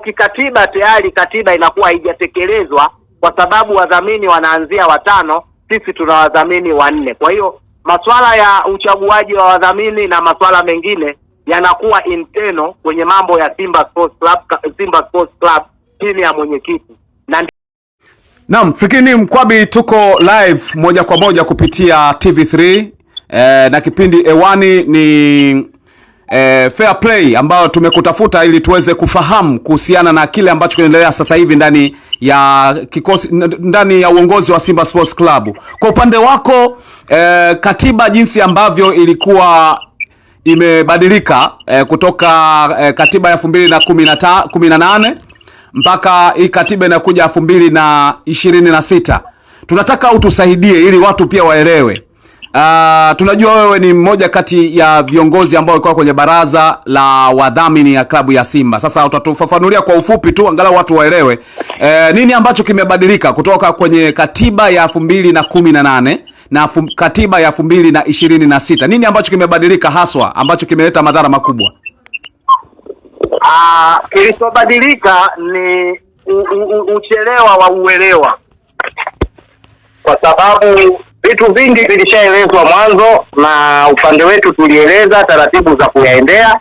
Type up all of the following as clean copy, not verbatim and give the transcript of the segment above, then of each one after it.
kikatiba tayari katiba inakuwa haijatekelezwa kwa sababu wadhamini wanaanzia 5, sisi tuna wadhamini 4. Kwa hiyo masuala ya uchaguaji wa wadhamini na masuala mengine yanakuwa internal kwenye mambo ya Simba Sports Club chini ya mwenyekiti. Naam, Fikini Mkwabi, tuko live moja kwa moja kupitia TV3 na kipindi ewani ni Fair Play, ambayo tumekutafuta ili tuweze kufahamu kuhusiana na kile ambacho kinaendelea sasa hivi ndani ya kikosi, ndani ya uongozi wa Simba Sports Club. Kwa upande wako, katiba jinsi ambavyo ilikuwa imebadilika kutoka katiba ya 2018 mpaka hii katiba inakuja 2026. Tunataka utusaidie ili watu pia waelewe. Tunajua wewe ni mmoja kati ya viongozi ambao walikuwa kwenye baraza la wadhamini ya klabu ya Simba. Sasa utatufafanulia kwa ufupi tu angalau watu waelewe nini ambacho kimebadilika kutoka kwenye katiba ya 2018 na katiba ya 2026. Nini ambacho kimebadilika haswa ambacho kimeleta madhara makubwa? Kilichobadilika ni uchelewa wa uelewa, kwa sababu vitu vingi vilishaelezwa mwanzo na upande wetu tulieleza taratibu za kuyaendea,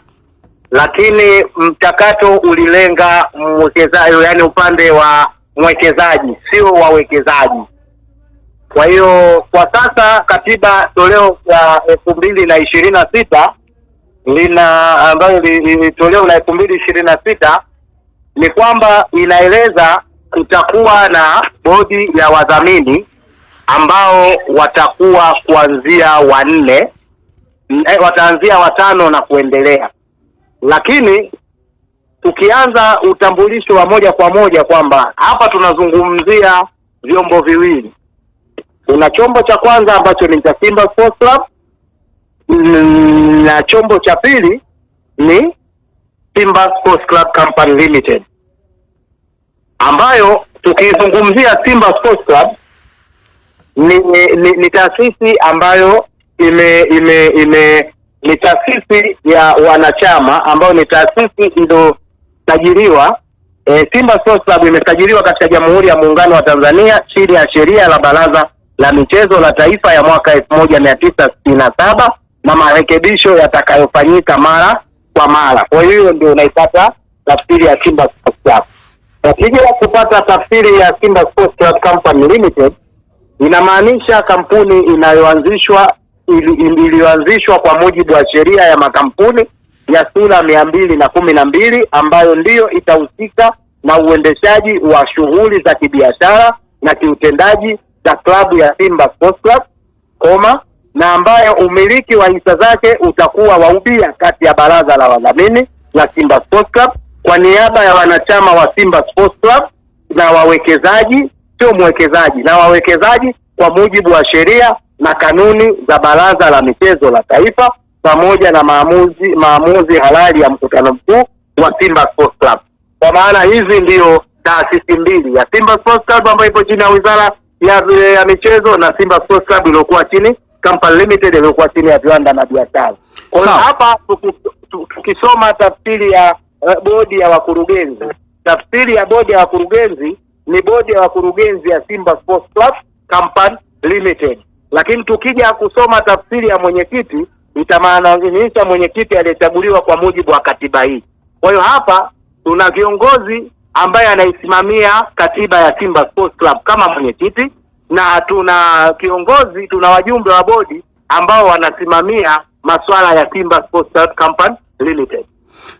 lakini mchakato ulilenga mwekezaji, yani upande wa mwekezaji, sio wawekezaji. Kwa hiyo kwa sasa katiba toleo la 2026 ambayo toleo la 2026 ni kwamba inaeleza itakuwa na bodi ya wadhamini ambao watakuwa kuanzia 4, wataanzia 5 na kuendelea. Lakini tukianza utambulisho wa moja kwa moja kwamba hapa tunazungumzia vyombo viwili. Kuna chombo cha kwanza ambacho ni cha Simba Sports Club na chombo cha pili ni Simba Sports Club Company Limited, ambayo tukizungumzia Simba Sports Club ni taasisi ambayo ni taasisi ya wanachama ambayo ni taasisi iliyosajiliwa. Simba Sports Club imesajiliwa katika Jamhuri ya Muungano wa Tanzania chini ya sheria la Baraza la Michezo la Taifa ya mwaka 1967 na marekebisho yatakayofanyika mara kwa mara. Kwa hiyo ndio unaipata tafsiri ya Simba Sports Club. Ukija kupata tafsiri ya Simba Sports Club Company Limited, inamaanisha kampuni iliyoanzishwa kwa mujibu wa sheria ya makampuni ya sura 212 ambayo ndiyo itahusika na uendeshaji wa shughuli za kibiashara na kiutendaji za klabu ya Simba Sports Club, na ambayo umiliki wa hisa zake utakuwa wa ubia kati ya baraza la wadhamini la Simba Sports Club kwa niaba ya wanachama wa Simba Sports Club na wawekezaji, sio mwekezaji, na wawekezaji kwa mujibu wa sheria na kanuni za Baraza la Michezo la Taifa pamoja na maamuzi halali ya mkutano mkuu wa Simba Sports Club. Kwa maana hizi ndio taasisi mbili, ya Simba Sports Club ambayo ipo chini ya Wizara ya Michezo na Simba Sports Club iliyokuwa chini Company Limited iliyokuwa chini ya Viwanda na Biashara. Kwa hiyo hapa tukisoma tafsiri ya bodi ya wakurugenzi, tafsiri ya bodi ya wakurugenzi ni bodi ya wakurugenzi ya Simba Sports Club Company Limited. Lakini tukija kusoma tafsiri ya mwenyekiti, itamaanisha mwenyekiti aliyechaguliwa kwa mujibu wa katiba hii. Kwa hiyo hapa tuna viongozi ambaye anaisimamia katiba ya Simba Sports Club kama mwenyekiti, na tuna wajumbe wa bodi ambao wanasimamia masuala ya Simba Sports Club Company Limited.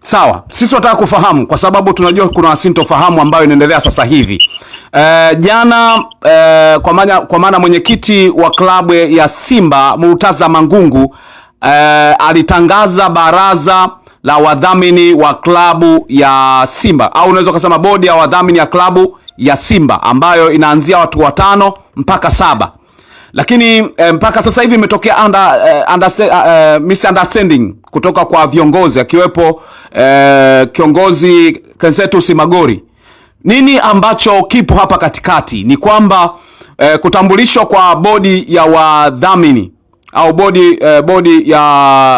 Sawa, sisi tunataka kufahamu kwa sababu tunajua kuna sintofahamu ambayo inaendelea sasa hivi. Jana kwa maana mwenyekiti wa klabu ya Simba Murtaza Mangungu alitangaza baraza la wadhamini wa klabu ya Simba, au unaweza kusema bodi ya wadhamini ya klabu ya Simba ambayo inaanzia watu 5 mpaka 7. Lakini mpaka sasa hivi imetokea misunderstanding kutoka kwa viongozi akiwepo kiongozi Kensetus Magori. Nini ambacho kipo hapa katikati? Ni kwamba kutambulishwa kwa bodi ya wadhamini au bodi ya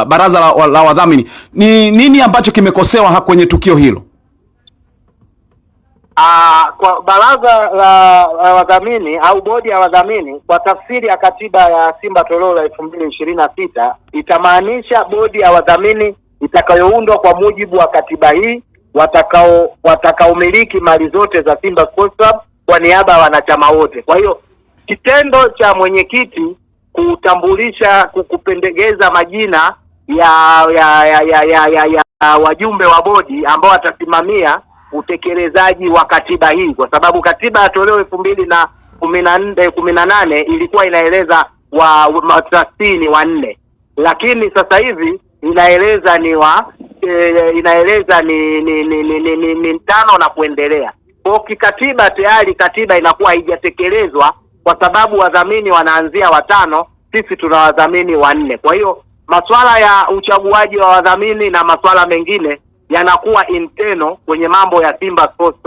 baraza la wadhamini, ni nini ambacho kimekosewa kwenye tukio hilo? Kwa baraza la wadhamini au bodi ya wadhamini, kwa tafsiri ya katiba ya Simba toleo la 2026 itamaanisha bodi ya wadhamini itakayoundwa kwa mujibu wa katiba hii, watakaomiliki mali zote za Simba Sports Club kwa niaba ya wanachama wote. Kwa hiyo kitendo cha mwenyekiti kutambulisha, kupendekeza majina ya wajumbe wa bodi ambao watasimamia utekelezaji wa katiba hii, kwa sababu katiba ya toleo 2018 ilikuwa inaeleza matrustee ni 4, lakini sasa hivi inaeleza ni 5 na kuendelea. Kwa kikatiba tayari katiba inakuwa haijatekelezwa, kwa sababu wadhamini wanaanzia 5, sisi tuna wadhamini 4. Kwa hiyo masuala ya uchaguaji wa wadhamini na masuala mengine yanakuwa internal kwenye mambo ya Simba Sports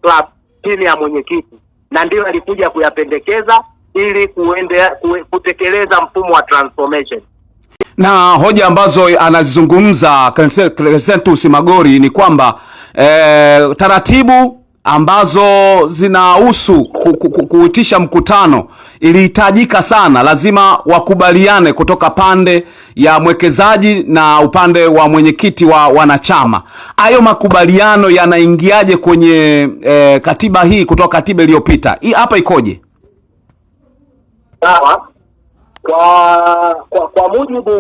Club chini ya mwenyekiti, na ndio alikuja kuyapendekeza ili kutekeleza mfumo wa transformation. Na hoja ambazo anazizungumza Crescentus Magori ni kwamba taratibu ambazo zinahusu kuitisha mkutano ilihitajika sana, lazima wakubaliane kutoka pande ya mwekezaji na upande wa mwenyekiti wa wanachama. Hayo makubaliano yanaingiaje kwenye katiba hii kutoka katiba iliyopita? Hii hapa ikoje? Sawa. Kwa mujibu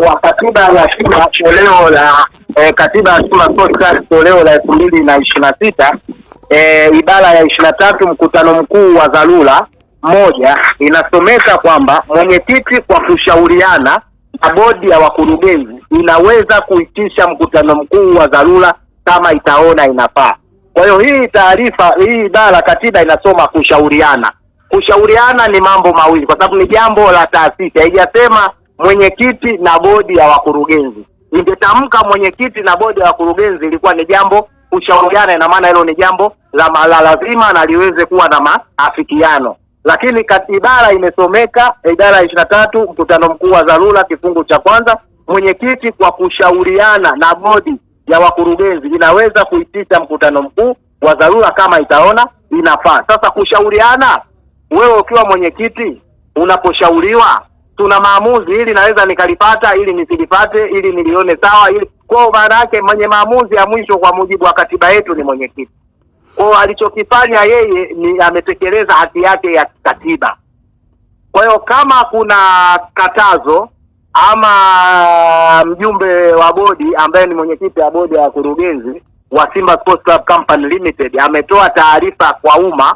wa katiba ya Simba toleo la katiba ya Simba Sports Club toleo la 2026 ibara ya 23 mkutano mkuu wa dharura 1 inasomeka kwamba mwenyekiti kwa kushauriana na bodi ya wakurugenzi inaweza kuitisha mkutano mkuu wa dharura kama itaona inafaa. Kwa hiyo hii ibara katiba inasoma kushauriana. Kushauriana ni mambo mawili, kwa sababu ni jambo la taasisi, haijasema mwenyekiti na bodi ya wakurugenzi. Ingetamka mwenyekiti na bodi ya wakurugenzi ilikuwa ni jambo kushauriana, ina maana hilo ni jambo la lazima na liweze kuwa na maafikiano. Lakini ibara imesomeka, ibara ya 23 mkutano mkuu wa dharura kifungu cha kwanza, mwenyekiti kwa kushauriana na bodi ya wakurugenzi inaweza kuitisha mkutano mkuu wa dharura kama itaona inafaa. Sasa kushauriana, wewe ukiwa mwenyekiti unaposhauriwa, tuna maamuzi, ili naweza nikalipata, ili nisilipate, ili nilione sawa, ili kwa maana yake mwenye maamuzi ya mwisho kwa mujibu wa katiba yetu ni mwenyekiti. Kwa alichokifanya yeye ni ametekeleza haki yake ya katiba. Kwa hiyo kama kuna katazo ama mjumbe wa bodi ambaye ni mwenyekiti wa bodi ya wakurugenzi wa Simba Sports Club Company Limited ametoa taarifa kwa umma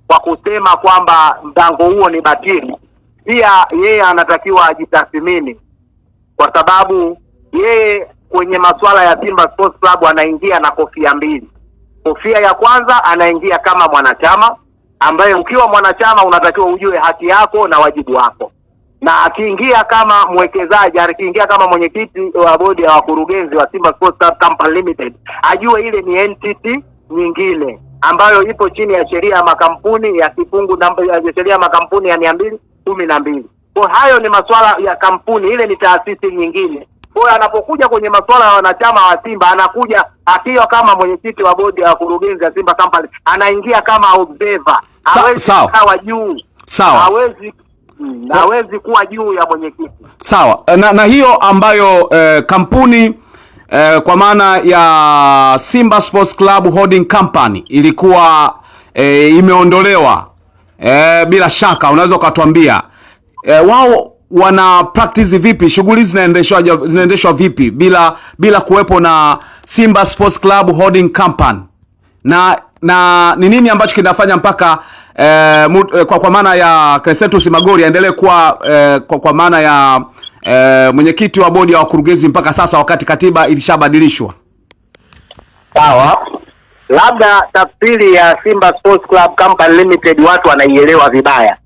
kwa kusema kwamba mpango huo ni batili, pia yeye anatakiwa ajitathmini, kwa sababu yeye kwenye masuala ya Simba Sports Club anaingia na kofia mbili. Kofia ya kwanza anaingia kama mwanachama, ambaye ukiwa mwanachama unatakiwa ujue haki yako na wajibu wako, na akiingia kama mwekezaji, akiingia kama mwenyekiti wa bodi ya wakurugenzi wa Simba Sports Club Company Limited, ajue ile ni entity nyingine ambayo ipo chini ya sheria ya makampuni ya kifungu namba ya sheria ya makampuni ya 212. Kwa hayo ni masuala ya kampuni, ile ni taasisi nyingine. Kwa anapokuja kwenye masuala ya wanachama wa Simba, anakuja akiwa kama mwenyekiti wa bodi ya wakurugenzi ya Simba Company, anaingia kama observer. Hawezi kuwa juu. Sawa. Hawezi kuwa juu ya mwenyekiti. Sawa. Na hiyo ambayo kampuni kwa maana ya Simba Sports Club Holding Company ilikuwa imeondolewa, bila shaka unaweza ukatuambia wao wana practice vipi, shughuli zinaendeshwa vipi bila kuwepo na Simba Sports Club Holding Company, na ni nini ambacho kinafanya mpaka kwa maana ya Crescentus Magori aendelee kuwa kwa maana ya mwenyekiti wa bodi ya wakurugenzi mpaka sasa, wakati katiba ilishabadilishwa? Sawa, labda tafsiri ya Simba Sports Club Company Limited watu wanaielewa vibaya.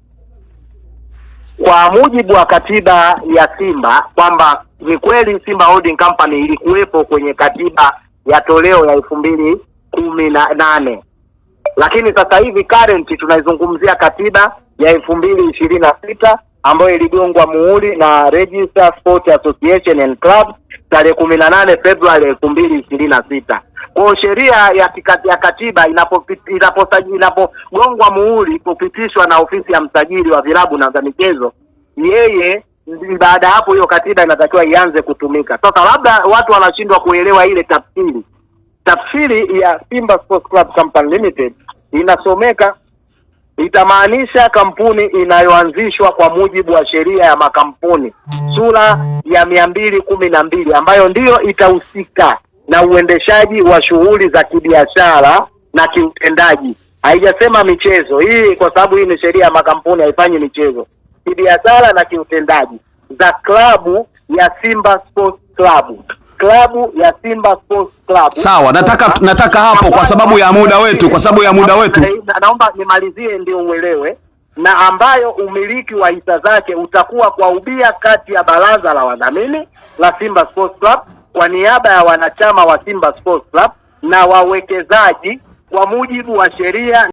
Kwa mujibu wa katiba ya Simba kwamba ni kweli Simba Holding Company ilikuwepo kwenye katiba ya toleo ya 2018, lakini sasa hivi current tunaizungumzia katiba ya 2026 ambayo iligongwa muhuri na Register Sport Association and Club tarehe 18 February 2026. Kwa sheria ya katiba inapogongwa muhuri kupitishwa na ofisi ya msajili wa vilabu na za michezo, yeye baada hapo hiyo katiba inatakiwa ianze kutumika. Sasa labda watu wanashindwa kuelewa ile tafsiri. Tafsiri ya Simba Sports Club Company Limited inasomeka, itamaanisha kampuni inayoanzishwa kwa mujibu wa sheria ya makampuni sura ya 212 ambayo ndiyo itahusika na uendeshaji wa shughuli za kibiashara na kiutendaji. Haijasema michezo hii, kwa sababu hii ni sheria ya makampuni, haifanyi michezo. Kibiashara na kiutendaji za klabu ya Simba Sports Club. Klabu ya Simba Sports Club. Sawa, nataka hapo kwa sababu ya muda wetu, naomba nimalizie ndio uelewe, na ambayo umiliki wa hisa zake utakuwa kwa ubia kati ya baraza la wadhamini la Simba Sports Club kwa niaba ya wanachama wa Simba Sports Club na wawekezaji kwa mujibu wa sheria